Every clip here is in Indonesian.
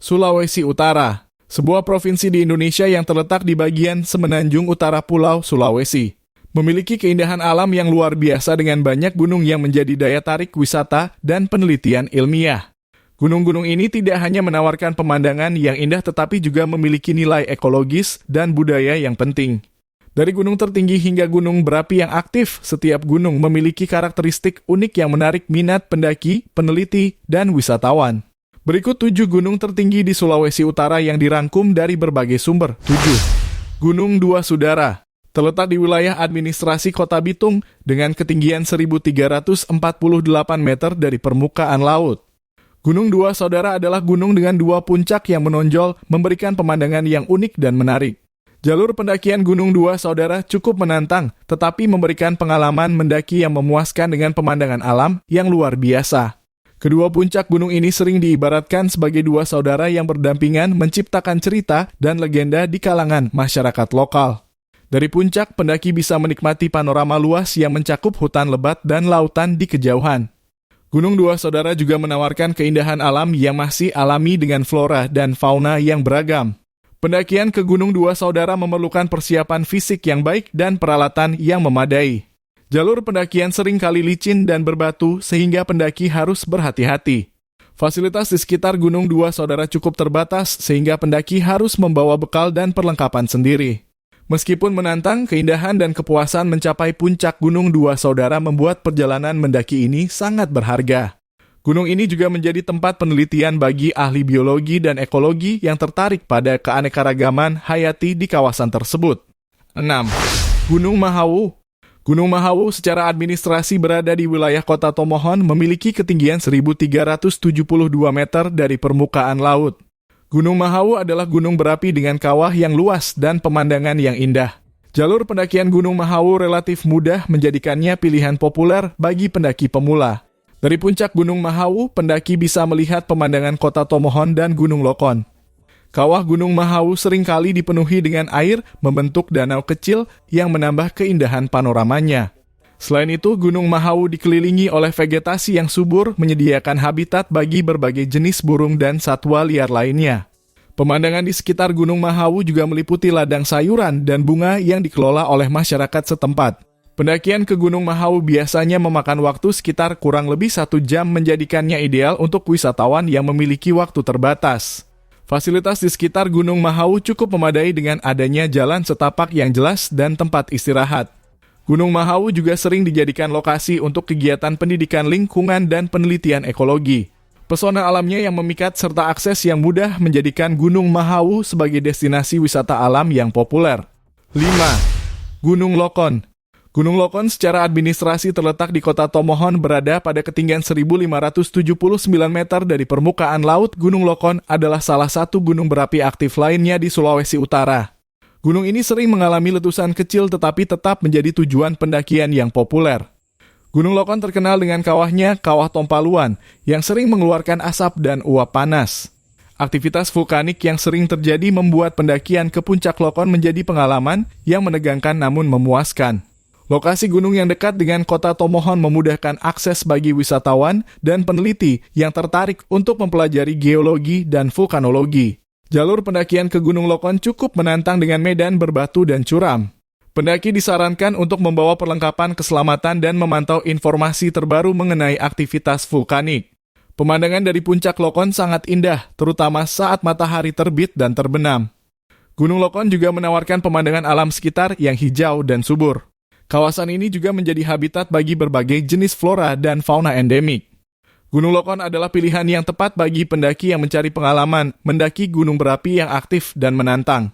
Sulawesi Utara, sebuah provinsi di Indonesia yang terletak di bagian semenanjung utara Pulau Sulawesi. Memiliki keindahan alam yang luar biasa dengan banyak gunung yang menjadi daya tarik wisata dan penelitian ilmiah. Gunung-gunung ini tidak hanya menawarkan pemandangan yang indah tetapi juga memiliki nilai ekologis dan budaya yang penting. Dari gunung tertinggi hingga gunung berapi yang aktif, setiap gunung memiliki karakteristik unik yang menarik minat pendaki, peneliti, dan wisatawan. Berikut 7 gunung tertinggi di Sulawesi Utara yang dirangkum dari berbagai sumber. 7. Gunung Dua Saudara. Terletak di wilayah administrasi Kota Bitung dengan ketinggian 1.348 meter dari permukaan laut. Gunung Dua Saudara adalah gunung dengan 2 puncak yang menonjol, memberikan pemandangan yang unik dan menarik. Jalur pendakian Gunung Dua Saudara cukup menantang, tetapi memberikan pengalaman mendaki yang memuaskan dengan pemandangan alam yang luar biasa. Kedua puncak gunung ini sering diibaratkan sebagai dua saudara yang berdampingan menciptakan cerita dan legenda di kalangan masyarakat lokal. Dari puncak, pendaki bisa menikmati panorama luas yang mencakup hutan lebat dan lautan di kejauhan. Gunung Dua Saudara juga menawarkan keindahan alam yang masih alami dengan flora dan fauna yang beragam. Pendakian ke Gunung Dua Saudara memerlukan persiapan fisik yang baik dan peralatan yang memadai. Jalur pendakian sering kali licin dan berbatu sehingga pendaki harus berhati-hati. Fasilitas di sekitar Gunung Dua Saudara cukup terbatas sehingga pendaki harus membawa bekal dan perlengkapan sendiri. Meskipun menantang, keindahan dan kepuasan mencapai puncak Gunung Dua Saudara membuat perjalanan mendaki ini sangat berharga. Gunung ini juga menjadi tempat penelitian bagi ahli biologi dan ekologi yang tertarik pada keanekaragaman hayati di kawasan tersebut. 6. Gunung Mahawu. Gunung Mahawu secara administrasi berada di wilayah Kota Tomohon memiliki ketinggian 1.372 meter dari permukaan laut. Gunung Mahawu adalah gunung berapi dengan kawah yang luas dan pemandangan yang indah. Jalur pendakian Gunung Mahawu relatif mudah menjadikannya pilihan populer bagi pendaki pemula. Dari puncak Gunung Mahawu, pendaki bisa melihat pemandangan Kota Tomohon dan Gunung Lokon. Kawah Gunung Mahawu seringkali dipenuhi dengan air, membentuk danau kecil yang menambah keindahan panoramanya. Selain itu, Gunung Mahawu dikelilingi oleh vegetasi yang subur, menyediakan habitat bagi berbagai jenis burung dan satwa liar lainnya. Pemandangan di sekitar Gunung Mahawu juga meliputi ladang sayuran dan bunga yang dikelola oleh masyarakat setempat. Pendakian ke Gunung Mahawu biasanya memakan waktu sekitar kurang lebih 1 jam, menjadikannya ideal untuk wisatawan yang memiliki waktu terbatas. Fasilitas di sekitar Gunung Mahawu cukup memadai dengan adanya jalan setapak yang jelas dan tempat istirahat. Gunung Mahawu juga sering dijadikan lokasi untuk kegiatan pendidikan lingkungan dan penelitian ekologi. Pesona alamnya yang memikat serta akses yang mudah menjadikan Gunung Mahawu sebagai destinasi wisata alam yang populer. 5. Gunung Lokon. Gunung Lokon secara administrasi terletak di Kota Tomohon, berada pada ketinggian 1.579 meter dari permukaan laut. Gunung Lokon adalah salah satu gunung berapi aktif lainnya di Sulawesi Utara. Gunung ini sering mengalami letusan kecil tetapi tetap menjadi tujuan pendakian yang populer. Gunung Lokon terkenal dengan kawahnya, Kawah Tompaluan, yang sering mengeluarkan asap dan uap panas. Aktivitas vulkanik yang sering terjadi membuat pendakian ke puncak Lokon menjadi pengalaman yang menegangkan namun memuaskan. Lokasi gunung yang dekat dengan Kota Tomohon memudahkan akses bagi wisatawan dan peneliti yang tertarik untuk mempelajari geologi dan vulkanologi. Jalur pendakian ke Gunung Lokon cukup menantang dengan medan berbatu dan curam. Pendaki disarankan untuk membawa perlengkapan keselamatan dan memantau informasi terbaru mengenai aktivitas vulkanik. Pemandangan dari puncak Lokon sangat indah, terutama saat matahari terbit dan terbenam. Gunung Lokon juga menawarkan pemandangan alam sekitar yang hijau dan subur. Kawasan ini juga menjadi habitat bagi berbagai jenis flora dan fauna endemik. Gunung Lokon adalah pilihan yang tepat bagi pendaki yang mencari pengalaman mendaki gunung berapi yang aktif dan menantang.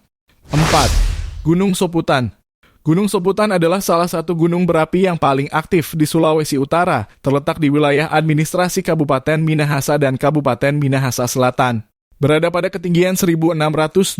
4. Gunung Soputan. Gunung Soputan adalah salah satu gunung berapi yang paling aktif di Sulawesi Utara, terletak di wilayah administrasi Kabupaten Minahasa dan Kabupaten Minahasa Selatan. Berada pada ketinggian 1.627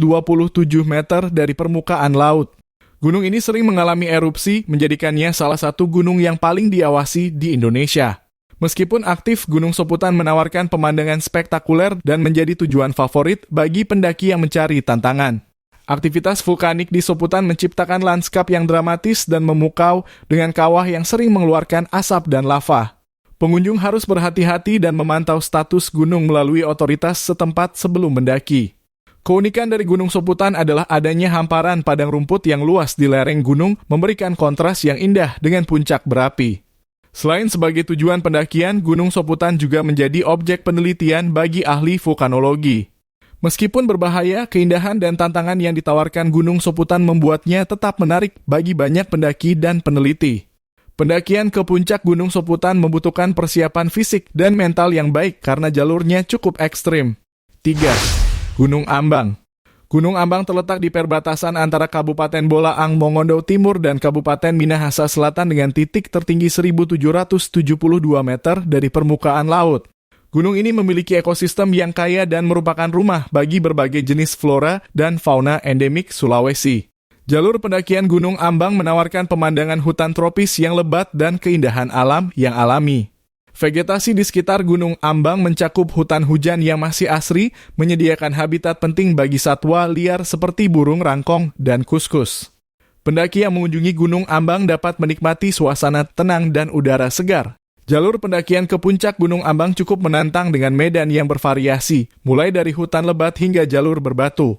meter dari permukaan laut. Gunung ini sering mengalami erupsi, menjadikannya salah satu gunung yang paling diawasi di Indonesia. Meskipun aktif, Gunung Soputan menawarkan pemandangan spektakuler dan menjadi tujuan favorit bagi pendaki yang mencari tantangan. Aktivitas vulkanik di Soputan menciptakan lanskap yang dramatis dan memukau dengan kawah yang sering mengeluarkan asap dan lava. Pengunjung harus berhati-hati dan memantau status gunung melalui otoritas setempat sebelum mendaki. Keunikan dari Gunung Soputan adalah adanya hamparan padang rumput yang luas di lereng gunung memberikan kontras yang indah dengan puncak berapi. Selain sebagai tujuan pendakian, Gunung Soputan juga menjadi objek penelitian bagi ahli vulkanologi. Meskipun berbahaya, keindahan dan tantangan yang ditawarkan Gunung Soputan membuatnya tetap menarik bagi banyak pendaki dan peneliti. Pendakian ke puncak Gunung Soputan membutuhkan persiapan fisik dan mental yang baik karena jalurnya cukup ekstrim. 3. Gunung Ambang. Gunung Ambang terletak di perbatasan antara Kabupaten Bolaang Mongondo Timur dan Kabupaten Minahasa Selatan dengan titik tertinggi 1.772 meter dari permukaan laut. Gunung ini memiliki ekosistem yang kaya dan merupakan rumah bagi berbagai jenis flora dan fauna endemik Sulawesi. Jalur pendakian Gunung Ambang menawarkan pemandangan hutan tropis yang lebat dan keindahan alam yang alami. Vegetasi di sekitar Gunung Ambang mencakup hutan hujan yang masih asri, menyediakan habitat penting bagi satwa liar seperti burung rangkong dan kuskus. Pendaki yang mengunjungi Gunung Ambang dapat menikmati suasana tenang dan udara segar. Jalur pendakian ke puncak Gunung Ambang cukup menantang dengan medan yang bervariasi, mulai dari hutan lebat hingga jalur berbatu.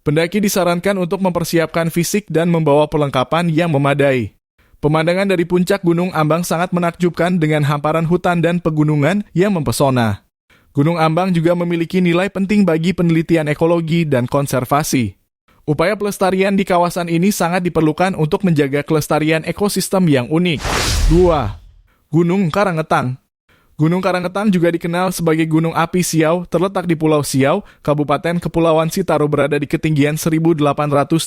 Pendaki disarankan untuk mempersiapkan fisik dan membawa perlengkapan yang memadai. Pemandangan dari puncak Gunung Ambang sangat menakjubkan dengan hamparan hutan dan pegunungan yang mempesona. Gunung Ambang juga memiliki nilai penting bagi penelitian ekologi dan konservasi. Upaya pelestarian di kawasan ini sangat diperlukan untuk menjaga kelestarian ekosistem yang unik. 2. Gunung Karangetang. Gunung Karangetang juga dikenal sebagai Gunung Api Siau, terletak di Pulau Siau, Kabupaten Kepulauan Sitaro berada di ketinggian 1827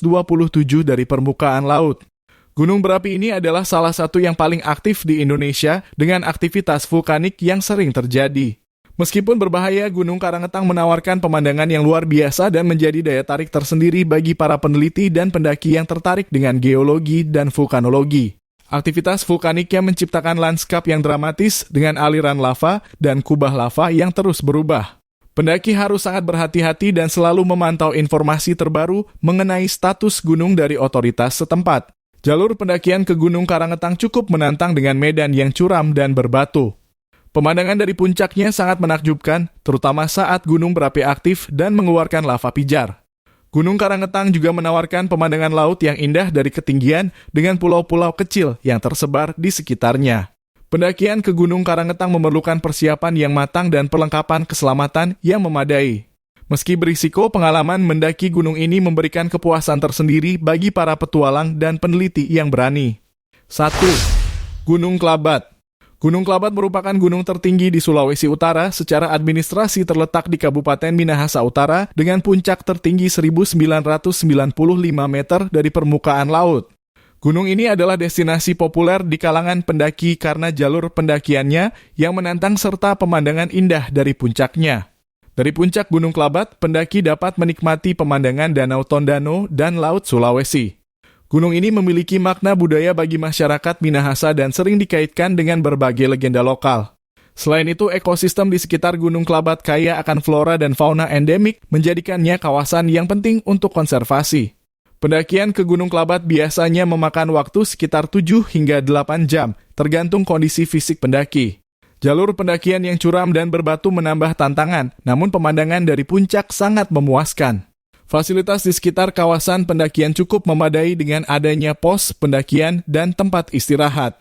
dari permukaan laut. Gunung berapi ini adalah salah satu yang paling aktif di Indonesia dengan aktivitas vulkanik yang sering terjadi. Meskipun berbahaya, Gunung Karangetang menawarkan pemandangan yang luar biasa dan menjadi daya tarik tersendiri bagi para peneliti dan pendaki yang tertarik dengan geologi dan vulkanologi. Aktivitas vulkaniknya menciptakan lanskap yang dramatis dengan aliran lava dan kubah lava yang terus berubah. Pendaki harus sangat berhati-hati dan selalu memantau informasi terbaru mengenai status gunung dari otoritas setempat. Jalur pendakian ke Gunung Karangetang cukup menantang dengan medan yang curam dan berbatu. Pemandangan dari puncaknya sangat menakjubkan, terutama saat gunung berapi aktif dan mengeluarkan lava pijar. Gunung Karangetang juga menawarkan pemandangan laut yang indah dari ketinggian dengan pulau-pulau kecil yang tersebar di sekitarnya. Pendakian ke Gunung Karangetang memerlukan persiapan yang matang dan perlengkapan keselamatan yang memadai. Meski berisiko, pengalaman mendaki gunung ini memberikan kepuasan tersendiri bagi para petualang dan peneliti yang berani. 1. Gunung Klabat. Gunung Klabat merupakan gunung tertinggi di Sulawesi Utara, secara administrasi terletak di Kabupaten Minahasa Utara dengan puncak tertinggi 1995 meter dari permukaan laut. Gunung ini adalah destinasi populer di kalangan pendaki karena jalur pendakiannya yang menantang serta pemandangan indah dari puncaknya. Dari puncak Gunung Klabat, pendaki dapat menikmati pemandangan Danau Tondano dan Laut Sulawesi. Gunung ini memiliki makna budaya bagi masyarakat Minahasa dan sering dikaitkan dengan berbagai legenda lokal. Selain itu, ekosistem di sekitar Gunung Klabat kaya akan flora dan fauna endemik, menjadikannya kawasan yang penting untuk konservasi. Pendakian ke Gunung Klabat biasanya memakan waktu sekitar 7 hingga 8 jam, tergantung kondisi fisik pendaki. Jalur pendakian yang curam dan berbatu menambah tantangan, namun pemandangan dari puncak sangat memuaskan. Fasilitas di sekitar kawasan pendakian cukup memadai dengan adanya pos pendakian dan tempat istirahat.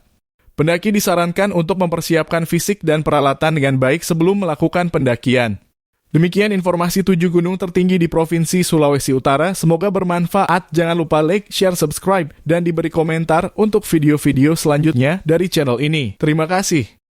Pendaki disarankan untuk mempersiapkan fisik dan peralatan dengan baik sebelum melakukan pendakian. Demikian informasi 7 gunung tertinggi di Provinsi Sulawesi Utara. Semoga bermanfaat. Jangan lupa like, share, subscribe, dan diberi komentar untuk video-video selanjutnya dari channel ini. Terima kasih.